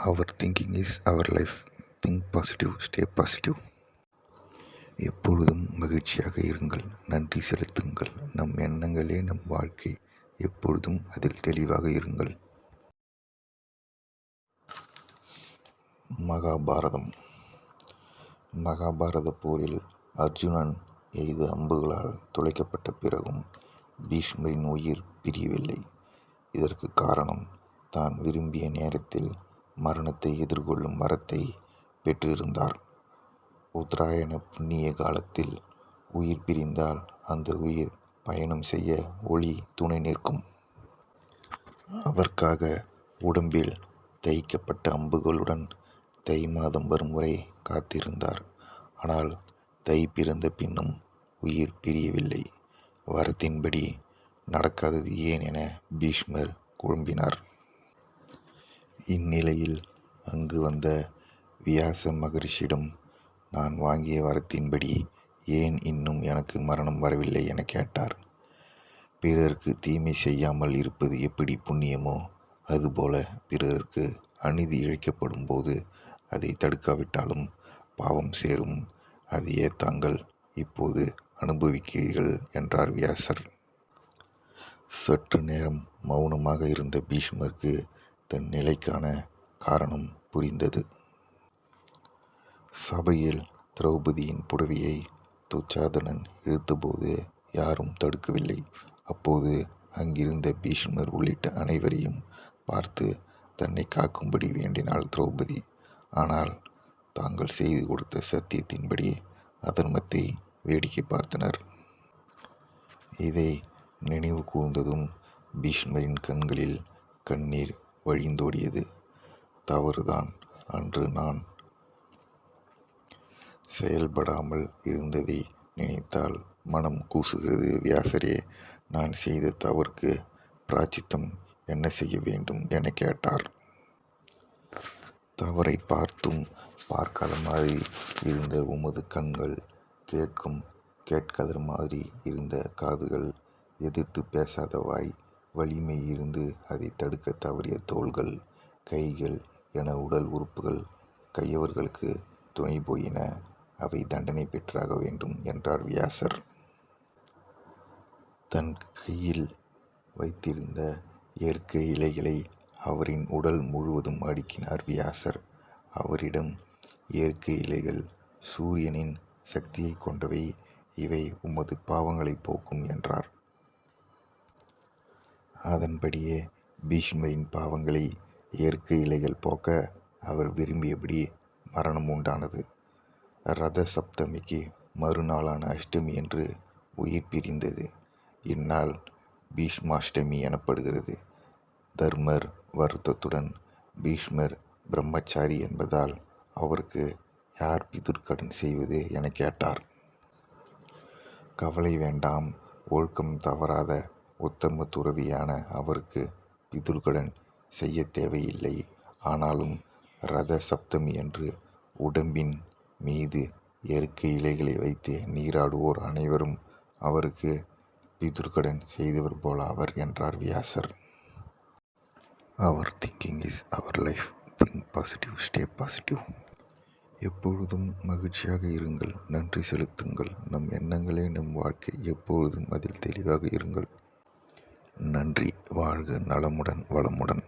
Our thinking is our life. Think positive, stay positive. எப்பொழுதும் மகிழ்ச்சியாக இருங்கள், நன்றி செலுத்துங்கள். நம் எண்ணங்களே நம் வாழ்க்கை. எப்பொழுதும் அதில் தெளிவாக இருங்கள். மகாபாரதம். மகாபாரத போரில் அர்ஜுனன் எய்த அம்புகளால் துளைக்கப்பட்ட பிறகும் பீஷ்மரின் உயிர் பிரியவில்லை. இதற்கு காரணம், தான் விரும்பிய நேரத்தில் மரணத்தை எதிர்கொள்ளும் வரத்தை பெற்றிருந்தார். உத்தராயண புண்ணிய காலத்தில் உயிர் பிரிந்தால் அந்த உயிர் பயணம் செய்ய ஒளி துணை நிற்கும். அதற்காக உடம்பில் தைக்கப்பட்ட அம்புகளுடன் தை மாதம் வரும் வரை காத்திருந்தார். ஆனால் தை பிறந்த பின்னும் உயிர் பிரியவில்லை. வரத்தின்படி நடக்காதது ஏன் என பீஷ்மர் குழம்பினார். இந்நிலையில் அங்கு வந்த வியாச மகரிஷியிடம், நான் வாங்கிய வரத்தின்படி ஏன் இன்னும் எனக்கு மரணம் வரவில்லை என கேட்டார். பிறருக்கு தீமை செய்யாமல் இருப்பது எப்படி புண்ணியமோ, அதுபோல பிறருக்கு அநீதி இழைக்கப்படும் போது அதை தடுக்காவிட்டாலும் பாவம் சேரும். அதையே தாங்கள் இப்போது அனுபவிக்கிறீர்கள் என்றார் வியாசர். சற்று நேரம் மௌனமாக இருந்த பீஷ்மருக்கு தன் நிலைக்கான காரணம் புரிந்தது. சபையில் திரௌபதியின் புடவையை துச்சாதனன் இழுத்தபோது யாரும் தடுக்கவில்லை. அப்போது அங்கிருந்த பீஷ்மர் உள்ளிட்ட அனைவரையும் பார்த்து தன்னை காக்கும்படி வேண்டினாள் திரௌபதி. ஆனால் தாங்கள் செய்து கொடுத்த சத்தியத்தின்படி அதர்மத்தை வேடிக்கை பார்த்தனர். இதை நினைவு கூர்ந்ததும் பீஷ்மரின் கண்களில் கண்ணீர் வழிந்தோடியது. தவறுதான், அன்று நான் செயல்படாமல் இருந்ததை நினைத்தால் மனம் கூசுகிறது. வியாசரே, நான் செய்த தவறுக்கு பிராயச்சித்தம் என்ன செய்ய வேண்டும் என கேட்டார். தவறை பார்த்தும் பார்க்காத மாதிரி இருந்த உமது கண்கள், கேட்காத மாதிரி இருந்த காதுகள், எதிர்த்து பேசாத வாய், வலிமை இருந்து அதை தடுக்க தவறிய தோள்கள், கைகள் என உடல் உறுப்புகள் கையவர்களுக்கு துணை போயின. அவை தண்டனை பெற்றாக வேண்டும் என்றார் வியாசர். தன் கையில் வைத்திருந்த இயற்கை இலைகளை அவரின் உடல் முழுவதும் அடுக்கினார் வியாசர். அவரிடம், இயற்கை இலைகள் சூரியனின் சக்தியை கொண்டவை, இவை உமது பாவங்களை போக்கும் என்றார். அதன்படியே பீஷ்மரின் பாவங்களை இயற்கை இலைகள் போக்க அவர் விரும்பியபடி மரணம் உண்டானது. ரத சப்தமிக்கு மறுநாளான அஷ்டமி என்று உயிர் பிரிந்தது. இந்நாள் பீஷ்மாஷ்டமி எனப்படுகிறது. தர்மர் வருத்தத்துடன், பீஷ்மர் பிரம்மச்சாரி என்பதால் அவருக்கு யார் பிதுர்க்கடன் செய்வது என கேட்டார். கவலை வேண்டாம், ஒழுக்கம் தவறாத உத்தம துறவியான அவருக்கு பிதுர்க்கடன் செய்ய தேவையில்லை. ஆனாலும் ரத சப்தமி அன்று உடம்பின் மீது இயற்கை இலைகளை வைத்து நீராடுவோர் அனைவரும் அவருக்கு பிதுர்க்கடன் செய்தவர் போலாவர் என்றார் வியாசர். Our thinking is our life. Think positive, stay positive. எப்பொழுதும் மகிழ்ச்சியாக இருங்கள், நன்றி செலுத்துங்கள். நம் எண்ணங்களே நம் வாழ்க்கை. எப்பொழுதும் அதில் தெளிவாக இருங்கள். நன்றி. வாழ்க நலமுடன் வளமுடன்.